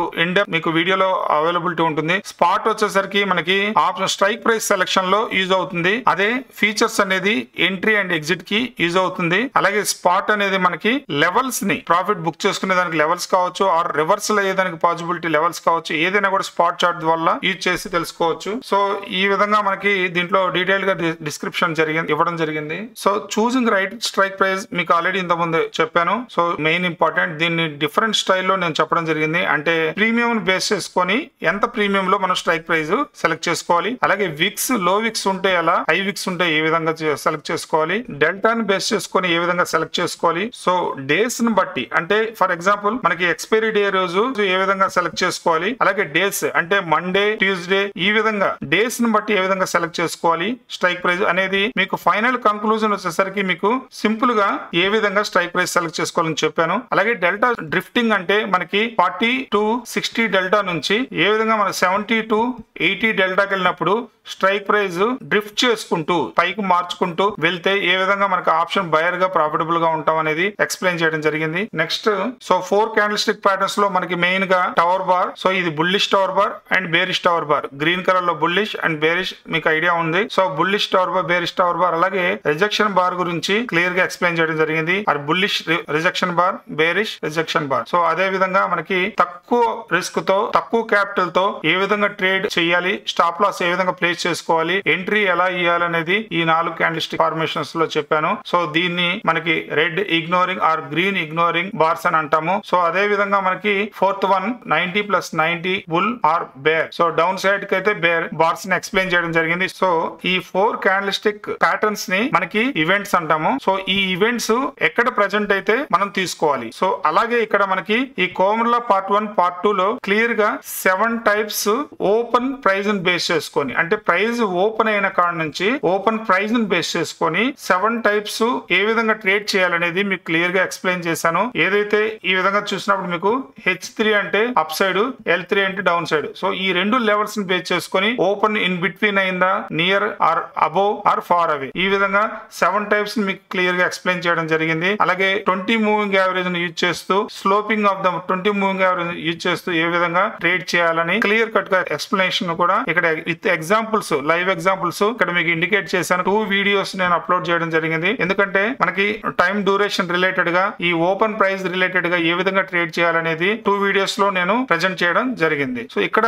మీకు వీడియోలో అవైలబిలిటీ ఉంటుంది. స్పాట్ వచ్చేసరికి మనకి ఆప్షన్ స్ట్రైక్ ప్రైస్ సెలక్షన్ లో యూజ్ అవుతుంది. అదే ఫీచర్స్ అనేది ఎంట్రీ అండ్ ఎగ్జిట్ కి యూజ్ అవుతుంది. అలాగే స్పాట్ అనేది మనకి లెవెల్స్ ని ప్రాఫిట్ బుక్ చేసుకునే దానికి లెవెల్స్ కావచ్చు, ఆర్ రివర్సల్ అయ్యేదానికి పాసిబిలిటీ లెవెల్స్ కావచ్చు, ఏదైనా కూడా స్పాట్ చార్ట్ వల్ల యూజ్ చేసి తెలుసుకోవచ్చు. సో ఈ విధంగా మనకి దీంట్లో డీటెయిల్ గా డిస్క్రిప్షన్ ఇవ్వడం జరిగింది. So choosing right strike price మీకు ఆల్రెడీ ఇంత ముందు చెప్పాను. సో మెయిన్ ఇంపార్టెంట్ దీన్ని డిఫరెంట్ స్టైల్లో నేను చెప్పడం జరిగింది. అంటే ప్రీమియం బేస్ చేసుకొని ఎంత ప్రీమియం లో మనం స్ట్రైక్ ప్రైస్ సెలెక్ట్ చేసుకోవాలి, అలాగే విక్స్ లో విక్స్ ఉంటే ఎలా, హై విక్స్ ఉంటే ఏ విధంగా సెలెక్ట్ చేసుకోవాలి, డెల్టాని బేస్ చేసుకొని ఏ విధంగా సెలెక్ట్ చేసుకోవాలి. సో డేస్ ని బట్టి అంటే ఫర్ ఎగ్జాంపుల్ మనకి ఎక్స్పైరీ డే రోజు ఏ విధంగా సెలెక్ట్ చేసుకోవాలి, అలాగే డేస్ అంటే మండే, ట్యూస్డే, ఈ విధంగా డేస్ ని బట్టి ఏ విధంగా సెలెక్ట్ చేసుకోవాలి స్ట్రైక్ ప్రైస్ అనేది మీకు ఫైనల్ కంక్లూజన్ వచ్చేసరికి మీకు సింపుల్ గా ఏ విధంగా స్ట్రైక్ ప్రైస్ సెలెక్ట్ చేసుకోవాలని చెప్పాను. అలాగే డెల్టా డ్రిఫ్టింగ్ అంటే మనకి 40 to 60 డెల్టా నుంచి ఏ విధంగా మన 70 to 80 డెల్టాకి వెళ్ళినప్పుడు స్ట్రైక్ ప్రైస్ డ్రిఫ్ట్ చేసుకుంటూ పైకి మార్చుకుంటూ వెళ్తే ఏ విధంగా మనకు ఆప్షన్ బయర్ గా ప్రాఫిటబుల్ గా ఉంటాం అనేది ఎక్స్ప్లెయిన్ చేయడం జరిగింది. Next so 4 candle stick patterns లో మనకి మెయిన్ గా టవర్ బార్. సో ఇది bullish tower bar and bearish tower bar, green colour లో బుల్లిష్ అండ్ బేరిష్ మీకు ఐడియా ఉంది. So bullish tower bar, bearish tower bar, అలాగే రిజెక్షన్ బార్ గురించి clear గా ఎక్స్ప్లెయిన్ చేయడం జరిగింది. అది bullish rejection bar, bearish rejection bar. So అదే విధంగా మనకి తక్కువ రిస్క్ తో తక్కువ క్యాపిటల్ తో ఏ విధంగా ట్రేడ్ చేయాలి, స్టాప్ లాస్ ఏ విధంగా ప్లేస్ చేసుకోవాలి, ఎంట్రీ ఎలా ఇవ్వాలనేది ఈ 4 క్యాండిల్ స్టిక్ ఫార్మేషన్స్ లో చెప్పాను. సో దీన్ని మనకి red ignoring or green ignoring bars అని అంటాము. సో అదే విధంగా మనకి 4th one 90+90 bull or bear. So down side కి అయితే బేర్ బార్స్ ని ఎక్స్ప్లెయిన్ చేయడం జరిగింది. సో ఈ 4 క్యాండిల్ స్టిక్ ప్యాటర్న్స్ ని మనకి ఈవెంట్స్ అంటాము. సో ఈ ఈవెంట్స్ ఎక్కడ ప్రెజెంట్ అయితే మనం తీసుకోవాలి. సో అలాగే ఇక్కడ మనకి ఈ కోమర్లా పార్ట్ 1 పార్ట్ 2 లో క్లియర్ గా 7 టైప్స్ ఓపెన్ ప్రైజ్ ని బేస్ చేసుకొని అంటే ప్రైజ్ ఓపెన్ అయిన కాడ నుంచి ఓపెన్ ప్రైజ్ ని బేస్ చేసుకొని 7 టైప్స్ ఏ విధంగా ట్రేడ్ చేయాలనేది మీకు క్లియర్ గా ఎక్స్ప్లెయిన్ చేశాను. ఏదైతే ఈ విధంగా చూసినప్పుడు మీకు H3 అంటే అప్ సైడ్, L3 అంటే డౌన్ సైడ్. సో ఈ 2 లెవెల్స్ ని బేస్ చేసుకొని ఓపెన్ ఇన్ బిట్వీన్ అయిందా, near or above or far away, ఈ విధంగా 7 టైప్స్ ని మీకు క్లియర్ గా ఎక్స్ప్లెయిన్ చేయడం జరిగింది. అలాగే 20 మూవింగ్ యావరేజ్ ని యూజ్ చేస్తూ sloping of the 20 moving average use చేస్తూ ఏ విధంగా ట్రేడ్ చేయాలని క్లియర్ కట్ గా ఎక్స్ప్లెనేషన్ కూడా ఇక్కడ విత్ ఎగ్జాంపుల్స్, లైవ్ ఎగ్జాంపుల్స్ ఇక్కడ మీకు ఇండికేట్ చేశాను. 2 వీడియోస్ నేను అప్లోడ్ చేయడం జరిగింది. ఎందుకంటే మనకి టైం డ్యూరేషన్ రిలేటెడ్ గా ఈ ఓపెన్ ప్రైస్ రిలేటెడ్ గా ఏ విధంగా ట్రేడ్ చేయాలనేది 2 వీడియోస్ లో నేను ప్రెజెంట్ చేయడం జరిగింది. సో ఇక్కడ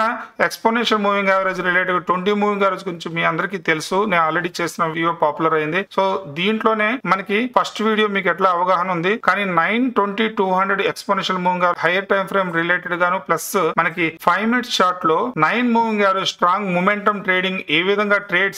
exponential moving average related 20 moving average గురించి మీ అందరికీ తెలుసు, నేను ఆల్రెడీ చేసిన వీడియో పాపులర్ అయింది. సో దీంట్లోనే మనకి ఫస్ట్ వీడియో మీకు ఎట్లా అవగాహన ఉంది, కానీ 9, 20, 200 exponential moving higher time frame related గాను ప్లస్ మనకి 5 మినిట్స్ చార్ట్ లో 9 moving average strong momentum trading ఏ విధంగా ట్రేడ్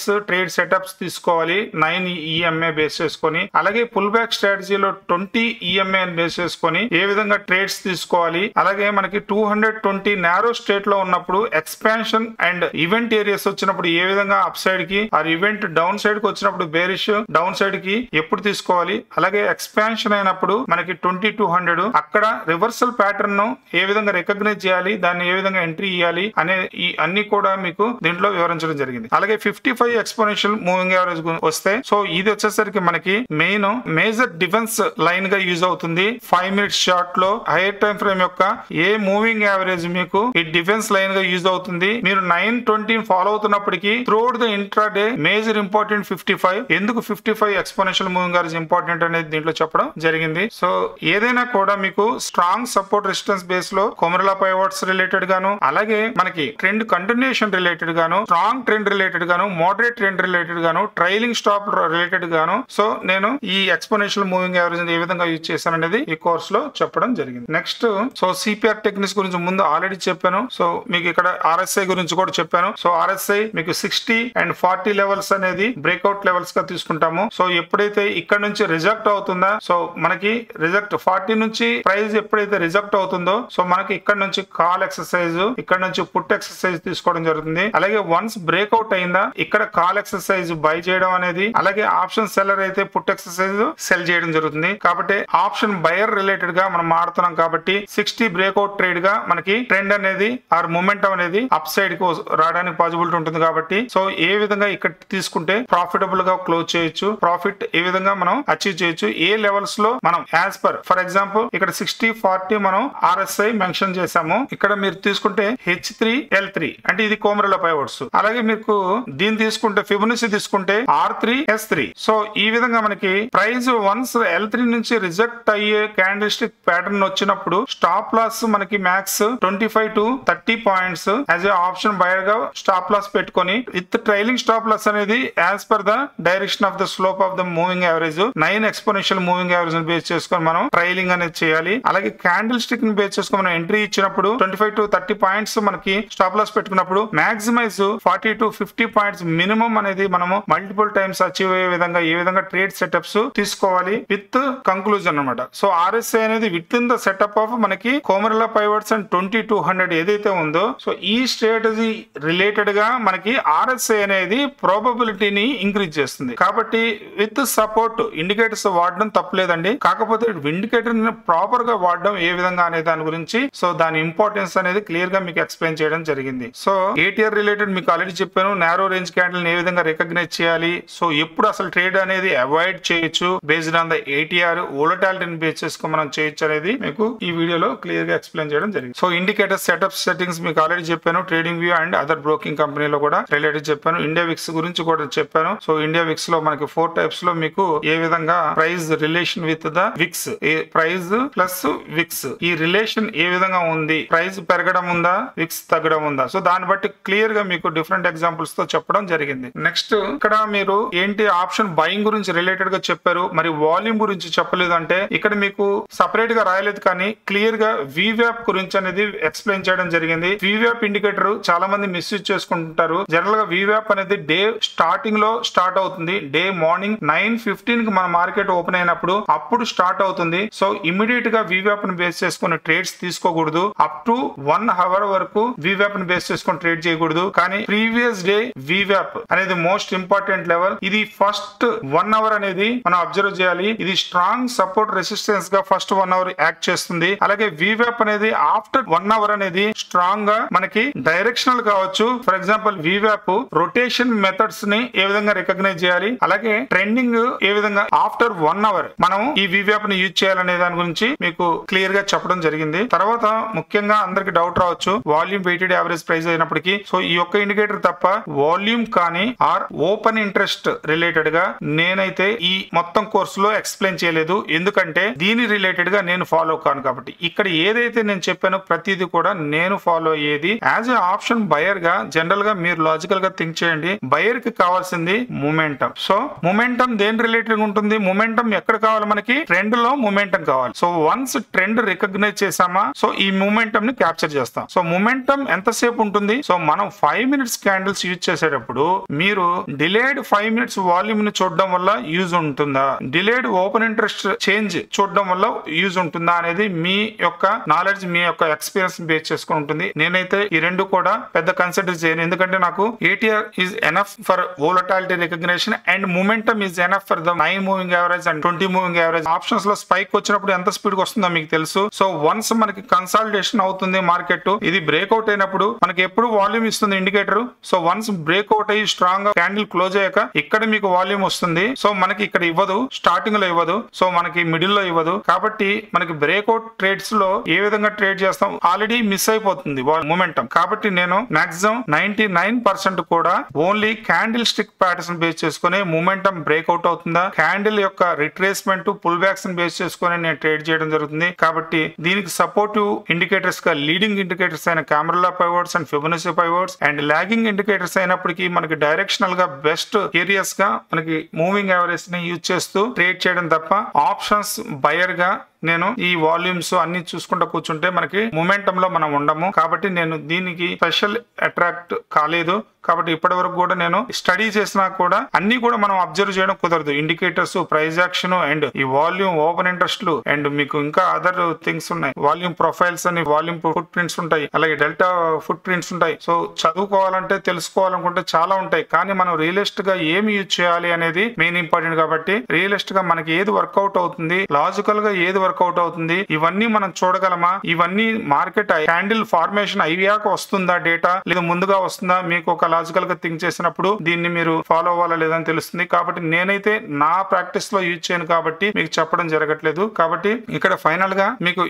సెటప్స్ తీసుకోవాలి 9 EMA బేస్ చేసుకొని, అలాగే పుల్ బ్యాక్ స్ట్రాటజీలో 20 EMA బేస్ చేసుకొని ఏ విధంగా ట్రేడ్స్ తీసుకోవాలి, అలాగే మనకి 220 నారో స్టేట్ లో ఉన్నప్పుడు ఎక్స్పాన్షన్ అండ్ ఈవెంట్ ఏరియాస్ వచ్చినప్పుడు ఏ విధంగా అప్ సైడ్ కి ఆ ఈవెంట్ డౌన్ సైడ్ కి వచ్చినప్పుడు బేరిష్ డౌన్ సైడ్ కి ఎప్పుడు తీసుకోవాలి, అలాగే ఎక్స్పాన్షన్ అయినప్పుడు మనకి 2200 అక్కడ రివర్సల్ ప్యాటర్న్ ను ఏ విధంగా రికగ్నైజ్ చేయాలి, దాన్ని ఏ విధంగా ఎంట్రీ ఇవ్వాలి అనే ఈ అన్ని కూడా మీకు దీంట్లో వివరించడం జరిగింది. అలాగే 55 ఎక్స్పోనెన్షియల్ మూవింగ్ యావరేజ్ వస్తే సో ఇది వచ్చేసరికి మనకి మెయిన్ మేజర్ డిఫెన్స్ లైన్ గా యూజ్ అవుతుంది. 5 మినిట్స్ షార్ట్ లో హైయర్ టైం ఫ్రేమ్ యొక్క ఏ మూవింగ్ యావరేజ్ మీకు ఈ డిఫెన్స్ లైన్ గా యూజ్ అవుతుంది. మీరు 920 ఫాలో అవుతున్నప్పటికీ throughout the intraday major important 55. ఎందుకు 55 ఎక్స్పోనెన్షియల్ మూవింగ్ యావరేజ్ ఇంపార్టెంట్ అనేది దీంట్లో చెప్పడం జరిగింది. సో ఏదైనా కూడా మీకు స్ట్రాంగ్ సపోర్ట్ రెసిస్టెన్స్ బేస్ లో కొమరలా పైవట్స్ రిలేటెడ్ గాను, అలాగే మనకి ట్రెండ్ కంటిన్యూషన్ రిలేటెడ్ గాను, స్ట్రాంగ్ ట్రెండ్ రిలేటెడ్ గాను, మోడరేట్ ట్రెండ్ రిలేటెడ్ గాను, ట్రైలింగ్ స్టాప్ రిలేటెడ్ గాను సో నేను ఈ ఎక్స్పోనెన్షియల్ మూవింగ్ యావరేజ్ ఏ విధంగా యూజ్ చేశాను అనేది ఈ కోర్స్ లో చెప్పడం జరిగింది. నెక్స్ట్ సో సిపిఆర్ టెక్నిక్స్ గురించి ముందు ఆల్రెడీ చెప్పాను. సో మీకు ఇక్కడ ఆర్ఎస్ఐ గురించి కూడా చెప్పాను. సో ఆర్ఎస్ఐ మీకు 60 and 40 లెవెల్స్ అనేది బ్రేక్అవుట్ లెవెల్స్ గా తీసుకుంటాము. సో ఎప్పుడైతే ఇక్కడ నుంచి రిజెక్ట్ అవుతుందా సో మనకి రిజెక్ట్ 40 నుంచి ప్రైస్ ఎప్పుడైతే రిజెక్ట్ అవుతుందో సో మనకి ఇక్కడ నుంచి కాల్ ఎక్సర్సైజ్, ఇక్కడ నుంచి పుట్ ఎక్సర్సైజ్ తీసుకోవడం జరుగుతుంది. అలాగే వన్స్ బ్రేక్అవుట్ అయిందా ఇక్కడ కాల్ ఎక్సర్సైజ్ బై చేయడం అనేది, అలాగే ఆప్షన్ సెల్లర్ అయితే పుట్ ఎక్సర్సైజ్ సెల్ చేయడం జరుగుతుంది. కాబట్టి ఆప్షన్ బయర్ రిలేటెడ్ గా మనం మాడుతున్నాం కాబట్టి 60 బ్రేక్అవుట్ ట్రేడ్ గా మనకి ట్రెండ్ అనేది ఆర్ మొమెంటం అనేది అప్ సైడ్ కు రావడానికి పాసిబిలిటీ ఉంటుంది. కాబట్టి సో ఏ విధంగా ఇక్కడ తీసుకుంటే ప్రాఫిటబుల్ గా క్లోజ్ చేయొచ్చు, ప్రాఫిట్ ఏ విధంగా మనం అచీవ్ చేయొచ్చు, ఏ లెవెల్స్ లో మనం యాజ్ పర్ ఫర్ ఎగ్జాంపుల్ ఇక్కడ 60-40 మనం ఆర్ఎస్ఐ మెన్షన్ చేసాము. ఇక్కడ మీరు తీసుకుంటే H3 L3 అంటే ఇది కొమరలా పైవట్స్. అలాగే మీకు దీన్ని తీసుకుంటే ఫిబొనాచి తీసుకుంటే R3 S3. సో ఈ విధంగా మనకి ప్రైస్ వన్స్ L3 నుంచి రిజెక్ట్ అయ్యే క్యాండిల్ స్టిక్ ప్యాటర్న్ వచ్చినప్పుడు స్టాప్ లాస్ మనకి max 25 to 30 points as a option buyer గా స్టాప్ లాస్ పెట్టుకొని విత్ ట్రైలింగ్ స్టాప్ లాస్ అనేది as per the direction of the slope of the moving average 9 exponential moving average ని base చేసుకొని మనం trailing అనేది చేయాలి. అలాగే క్యాండిల్ స్టిక్ ని బేస్ చేసుకొని మనం ఎంట్రీ ఇచ్చినప్పుడు 25 to 30 పాయింట్స్ మనకి స్టాప్ లాస్ పెట్టుకున్నప్పుడు మాక్సిమైజ్ 40 to 50 పాయింట్స్ మినిమం అనేది మనము మల్టిపుల్ టైమ్స్ అచీవ్ అయ్యే విధంగా ఏ విధంగా ట్రేడ్ సెటప్స్ తీసుకోవాలి విత్ కంక్లూజన్ అన్నమాట. సో ఆర్ఎస్ఐ అనేది with in the setup of మనకి కొమరలా పైవట్స్ అండ్ 2200 ఏదైతే ఉందో సో ఈ స్ట్రాటజీ రిలేటెడ్ గా మనకి ఆర్ఎస్ఐ అనేది ప్రాబబిలిటీని ఇంక్రీజ్ చేస్తుంది. కాబట్టి విత్ సపోర్ట్ ఇండికేటర్స్ వాడడం తప్పలేదండి. కాకపోతే ఇండికేటర్ ప్రాపర్ గా వాడడం ఏ విధంగా అనే దాని గురించి సో దాని ఇంపార్టెన్స్ అనేది క్లియర్ గా మీకు ఎక్స్ప్లెయిన్ చేయడం జరిగింది. సో ఏటీఆర్ రిలేటెడ్ మీకు ఆల్రెడీ చెప్పాను. నారో రేంజ్ క్యాండిల్ ఏ విధంగా రికగ్నైజ్ చేయాలి, సో ఎప్పుడు అసలు ట్రేడ్ అనేది అవాయిడ్ చేయొచ్చు బేస్డ్ ఆన్ ద ఏటీఆర్ వోలటాలిటీని బేస్ చేసుకుని మనం చేయొచ్చు అనేది మీకు ఈ వీడియోలో క్లియర్ గా ఎక్స్ప్లెయిన్ చేయడం జరిగింది. సో ఇండికేటర్ సెటప్ సెట్టింగ్స్ మీకు ఆల్రెడీ చెప్పాను. Trading view and other broking కంపెనీలో కూడా రిలేటెడ్ చెప్పాను. ఇండియా విక్స్ గురించి కూడా చెప్పాను. సో ఇండియా విక్స్ లో మనకి 4 టైప్స్ లో మీకు ఏ విధంగా price relation with the wicks, price plus wicks ఈ రిలేషన్ ఏ విధంగా ఉంది, ప్రైస్ పెరగడం ఉందా, విక్స్ తగ్గడం ఉందా, సో దాన్ని బట్టి క్లియర్ గా మీకు డిఫరెంట్ ఎగ్జాంపుల్స్ తో చెప్పడం జరిగింది. నెక్స్ట్ ఇక్కడ మీరు ఏంటి ఆప్షన్ బయింగ్ గురించి రిలేటెడ్ గా చెప్పారు, మరి వాల్యూమ్ గురించి చెప్పలేదు అంటే ఇక్కడ మీకు సపరేట్ గా రాయలేదు కానీ క్లియర్ గా వివ్యాప్ గురించి అనేది ఎక్స్ప్లెయిన్ చేయడం జరిగింది. వివ్యాప్ ఇండికేటర్ చాలా మంది మిస్యూజ్ చేసుకుంటారు. జనరల్ గా వివ్యాప్ అనేది డే స్టార్టింగ్ లో స్టార్ట్ అవుతుంది. డే మార్నింగ్ 9:15 కి మన మార్కెట్ ఓపెన్ అయినప్పుడు అప్పుడు స్టార్ట్ అవుతుంది. సో ఇమీడియట్ గా వివ్యాప్ ని బేస్ చేసుకుని ట్రేడ్స్ తీసుకోకూడదు. అప్ టు 1 అవర్ వరకు వివ్యాప్ ని బేస్ చేసుకుని ట్రేడ్ చేయకూడదు. కానీ ప్రీవియస్ డే వివ్యాప్ అనేది మోస్ట్ ఇంపార్టెంట్ లెవెల్. ఇది ఫస్ట్ 1 అవర్ అనేది మనం అబ్జర్వ్ చేయాలి. ఇది స్ట్రాంగ్ సపోర్ట్ రెసిస్టెన్స్ గా ఫస్ట్ 1 అవర్ యాక్ట్ చేస్తుంది. అలాగే వివ్యాప్ అనేది ఆఫ్టర్ 1 అవర్ అనేది స్ట్రాంగ్ గా మనకి డైరెక్షనల్ కావచ్చు. ఫర్ ఎగ్జాంపుల్ వివ్యాప్ రొటేషన్ మెథడ్స్ ని ఏ విధంగా రికగ్నైజ్ చేయాలి, అలాగే ట్రెండింగ్ ఏ విధంగా ఆఫ్టర్ 1 అవర్ మనం ఈ వివ్యాప్ ని యూజ్ చేయాలనే దాని గురించి మీకు క్లియర్ గా చెప్పడం జరిగింది. తర్వాత ముఖ్యంగా అందరికి డౌట్ రావచ్చు వాల్యూమ్ వెయిటెడ్ యావరేజ్ ప్రైస్ అయినప్పటికీ సో ఈ ఒక్క ఇండికేటర్ తప్ప వాల్యూమ్ కానీ ఆర్ ఓపెన్ ఇంట్రెస్ట్ రిలేటెడ్ గా నేనైతే ఈ మొత్తం కోర్సులో ఎక్స్ప్లెయిన్ చేయలేదు. ఎందుకంటే దీని రిలేటెడ్ గా నేను ఫాలో కాను కాబట్టి ఇక్కడ ఏదైతే నేను చెప్పానో ప్రతిదీ కూడా నేను ఫాలో అయ్యేది. యాజ్ ఏ ఆప్షన్ బయర్ గా జనరల్ గా మీరు లాజికల్ గా థింక్ చేయండి. బయర్ కి కావాల్సింది మొమెంటం. సో మొమెంటం దేని రిలేటెడ్ ఉంటుంది, మొమెంటం ఎక్కడ కావాలి మనకి ట్రెండ్ లో మొమెంటం కావాలి. సో వన్స్ ట్రెండ్ రికగ్నైజ్ చేసామా సో ఈ మొమెంటం ని క్యాప్చర్ చేస్తాం. సో మొమెంటం ఎంతసేపు ఉంటుంది, సో మనం 5 మినిట్స్ క్యాండిల్స్ యూజ్ చేసేటప్పుడు మీరు డిలేడ్ 5 మినిట్స్ వాల్యూమ్ ని చూడడం వల్ల యూజ్ ఉంటుందా, డిలేడ్ ఓపెన్ ఇంట్రెస్ట్ చేంజ్ చూడడం వల్ల యూజ్ ఉంటుందా అనేది మీ యొక్క నాలెడ్జ్ మీ యొక్క ఎక్స్పీరియన్స్ బేస్ చేసుకుని ఉంటుంది. నేనైతే ఈ రెండు కూడా పెద్ద కన్సిడర్ చేయను. ఎందుకంటే నాకు ATR is enough for volatility recognition and momentum is enough for the 9 moving average and 20 moving average. Options లో స్పైక్ వచ్చినప్పుడు ఎంత స్పీడ్ వస్తుందో మీకు తెలుసు. సో వన్స్ మనకి కన్సాలిడేషన్ అవుతుంది మార్కెట్, ఇది బ్రేక్అవుట్ అయినప్పుడు మనకి ఎప్పుడు వాల్యూమ్ ఇస్తుంది ఇండికేటర్. సో వన్స్ బ్రేక్అవుట్ అయ్యి స్ట్రాంగ్ గా క్యాండిల్ క్లోజ్ అయ్యాక ఇక్కడ మీకు వాల్యూమ్ వస్తుంది. సో మనకి ఇక్కడ ఇవ్వదు, స్టార్టింగ్ లో ఇవ్వదు, సో మనకి మిడిల్ లో ఇవ్వదు. కాబట్టి మనకి బ్రేక్అవుట్ ట్రేడ్స్ లో ఏ విధంగా ట్రేడ్ చేస్తాం ఆల్రెడీ మిస్ అయిపోతుంది మొమెంటం. కాబట్టి నేను మాక్సిమం 99% కూడా only candlestick pattern base చేసుకుని మొమెంటం బ్రేక్అవుట్ అవుతుందా, క్యాండిల్ యొక్క రిట్రేస్మెంట్ పుల్ బ్యాక్స్ బేస్ చేసుకుని నేను ట్రేడ్ చేయడం జరుగుతుంది. కాబట్టి దీనికి సపోర్టివ్ ఇండికేటర్స్ గా లీడింగ్ ఇండికేటర్స్ అయిన Camarilla pivots and Fibonacci pivots and lagging indicators అయినప్పటికీ మనకి డైరెక్షనల్ గా బెస్ట్ ఏరియాస్ గా మనకి మూవింగ్ యావరేజ్ ని యూజ్ చేస్తూ ట్రేడ్ చేయడం తప్ప ఆప్షన్స్ బయర్ గా నేను ఈ వాల్యూమ్స్ అన్ని చూసుకుంటూ కూర్చుంటే మనకి మొమెంటం లో మనం ఉండము. కాబట్టి నేను దీనికి స్పెషల్ అట్రాక్ట్ కాలేదు. కాబట్టి ఇప్పటి వరకు కూడా నేను స్టడీ చేసినా కూడా అన్ని కూడా మనం అబ్జర్వ్ చేయడం కుదరదు. ఇండికేటర్స్, ప్రైస్ యాక్షన్ అండ్ ఈ వాల్యూమ్ ఓపెన్ ఇంట్రెస్ట్లు అండ్ మీకు ఇంకా అదర్ థింగ్స్ ఉన్నాయి. వాల్యూమ్ ప్రొఫైల్స్ అని వాల్యూమ్ ఫుట్ ప్రింట్స్ ఉంటాయి, అలాగే డెల్టా ఫుట్ ప్రింట్స్ ఉంటాయి. సో చదువుకోవాలంటే తెలుసుకోవాలనుకుంటే చాలా ఉంటాయి. కానీ మనం రియలిస్ట్ గా ఏమి యూజ్ చేయాలి అనేది మెయిన్ ఇంపార్టెంట్. కాబట్టి రియలిస్ట్ గా మనకి ఏది వర్కౌట్ అవుతుంది, లాజికల్ గా ఏది వర్కౌట్ అవుతుంది, ఇవన్నీ మనం చూడగలమా, ఇవన్నీ మార్కెట్ క్యాండిల్ ఫార్మేషన్ అయ్యాక వస్తుందా డేటా, లేదా ముందుగా వస్తుందా, మీకు ఒక లాజికల్ గా థింక్ చేసినప్పుడు దీన్ని మీరు ఫాలో అవ్వాలా లేదని తెలుస్తుంది. కాబట్టి నేనైతే నా ప్రాక్టీస్ లో యూజ్ చేయను కాబట్టి మీకు చెప్పడం జరగట్లేదు. కాబట్టి ఇక్కడ ఫైనల్ గా మీకు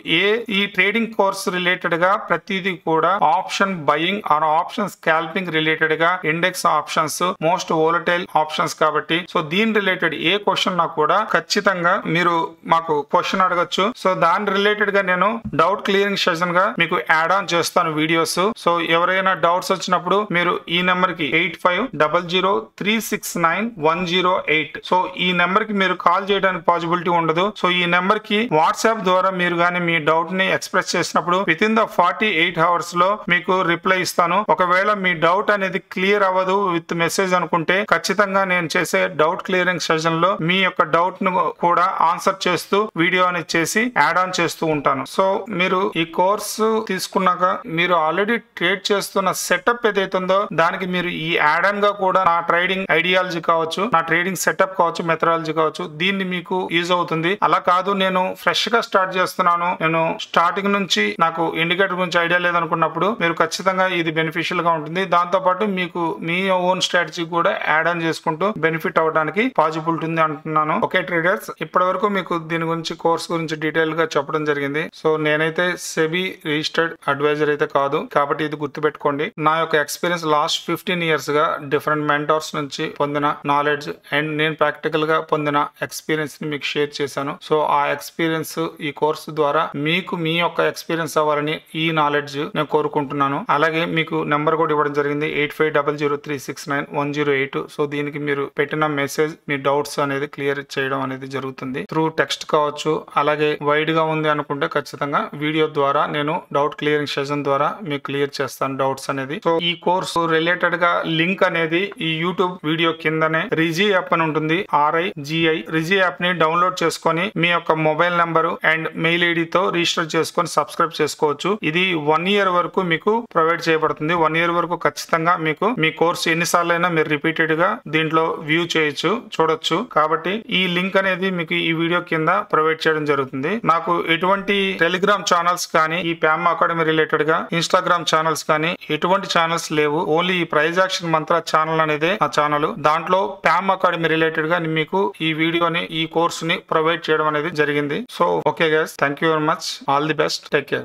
ఈ ట్రేడింగ్ కోర్స్ రిలేటెడ్ గా ప్రతిదీ కూడా option buying or option scalping related గా index options most volatile options. కాబట్టి సో దీని రిలేటెడ్ ఏ క్వశ్చన్ నాకు కూడా ఖచ్చితంగా మీరు మాకు క్వశ్చన్ అడగచ్చు. సో దాని రిలేటెడ్ గా నేను డౌట్ క్లియరింగ్ సెషన్ గా మీకు యాడ్ ఆన్ చేస్తాను వీడియోస్. సో ఎవరైనా డౌట్స్ వచ్చినప్పుడు మీరు ఈ నెంబర్ కి 8500369108 సో ఈ నెంబర్ కి మీరు కాల్ చేయడానికి పాసిబిలిటీ ఉండదు. సో ఈ నెంబర్ కి వాట్సాప్ ద్వారా మీరు గానీ మీ డౌట్ ని ఎక్స్ప్రెస్ చేసినప్పుడు విత్ ఇన్ ద 48 అవర్స్ లో మీకు రిప్లై ఇస్తాను. ఒకవేళ మీ డౌట్ అనేది క్లియర్ అవ్వదు విత్ మెసేజ్ అనుకుంటే ఖచ్చితంగా నేను చేసే డౌట్ క్లియరింగ్ సెషన్ లో మీ యొక్క డౌట్ ను కూడా ఆన్సర్ చేస్తూ వీడియో అనేది చేసి యాడ్ ఆన్ చేస్తూ ఉంటాను. సో మీరు ఈ కోర్సు తీసుకున్నాక మీరు ఆల్రెడీ ట్రేడ్ చేస్తున్న సెటప్ ఏదైతుందో దానికి మీరు ఈ యాడ్ ఆన్ గా కూడా నా ట్రేడింగ్ ఐడియాలజీ కావచ్చు, నా ట్రేడింగ్ సెటప్ కావచ్చు, మెథడాలజీ కావచ్చు, దీన్ని మీకు యూజ్ అవుతుంది. అలా కాదు నేను ఫ్రెష్ గా స్టార్ట్ చేస్తున్నాను, నేను స్టార్టింగ్ నుంచి నాకు ఇండికేటర్ గురించి ఐడియా లేదనుకున్నప్పుడు మీరు ఖచ్చితంగా ఇది బెనిఫిషియల్ గా ఉంటుంది. దాంతో పాటు మీకు మీ ఓన్ స్ట్రాటజీ కూడా యాడ్ ఆన్ చేసుకుంటూ బెనిఫిట్ అవడానికి పాసిబిలిటీ ఉంది అంటున్నాను. ఓకే ట్రేడర్స్, ఇప్పటి వరకు మీకు దీని గురించి కోర్స్ గురించి డీటెయిల్ గా చెప్పడం జరిగింది. సో నేనైతే సెబీ రిజిస్టర్డ్ అడ్వైజర్ అయితే కాదు, కాబట్టి ఇది గుర్తుపెట్టుకోండి. నా యొక్క ఎక్స్పీరియన్స్ లాస్ట్ 15 years గా డిఫరెంట్ మెంటర్స్ నుంచి పొందిన నాలెడ్జ్ అండ్ నేను ప్రాక్టికల్ గా పొందిన ఎక్స్పీరియన్స్ ని మీకు షేర్ చేశాను. సో ఆ ఎక్స్పీరియన్స్ ఈ కోర్సు ద్వారా మీకు మీ యొక్క ఎక్స్పీరియన్స్ అవ్వాలని ఈ నాలెడ్జ్ నేను కోరుకుంటున్నాను. అలాగే మీకు నెంబర్ కూడా ఇవ్వడం జరిగింది 8500369108 సో దీనికి మీరు పెట్టిన మెసేజ్ మీ డౌట్స్ అనేది క్లియర్ చేయడం అనేది జరుగుతుంది. త్రూ టెక్స్ట్ కావచ్చు, అలాగే వైడ్ గా ఉంది అనుకుంటే ఖచ్చితంగా వీడియో ద్వారా నేను డౌట్ క్లియరింగ్ సెషన్ ద్వారా మీకు క్లియర్ చేస్తాను డౌట్స్ అనేది. సో ఈ కోర్సు రిలేటెడ్ గా లింక్ అనేది ఈ యూట్యూబ్ వీడియో కిందనే రిజీ యాప్ అని ఉంటుంది, RIGI రిజీ యాప్ ని డౌన్లోడ్ చేసుకొని మీ యొక్క మొబైల్ నెంబర్ అండ్ మెయిల్ ఐడితో రిజిస్టర్ చేసుకొని సబ్స్క్రైబ్ చేసుకోవచ్చు. ఇది 1 year వరకు మీకు ప్రొవైడ్ చేయబడుతుంది. 1 year వరకు ఖచ్చితంగా మీకు మీ కోర్సు ఎన్నిసార్లు అయినా మీరు రిపీటెడ్ గా దీంట్లో వ్యూ చేయొచ్చు, చూడొచ్చు. కాబట్టి ఈ లింక్ అనేది మీకు ఈ వీడియో కింద ప్రొవైడ్ చేయడం జరుగుతుంది. నాకు ఎటువంటి టెలిగ్రామ్ ఛానల్స్ కానీ ఈ ప్యామ్ అకాడమీ రిలేటెడ్ గా ఇన్స్టాగ్రామ్ ఛానల్స్ కానీ ఎటువంటి ఛానల్స్ లేవు. ఓన్లీ ఈ ప్రైజ్ యాక్షన్ మంత్ర ఛానల్ అనేది ఆ ఛానల్. దాంట్లో ప్యామ్ అకాడమీ రిలేటెడ్ గా మీకు ఈ వీడియోని ఈ కోర్సుని ప్రొవైడ్ చేయడం అనేది జరిగింది. So okay guys, thank you very much, all the best, take care.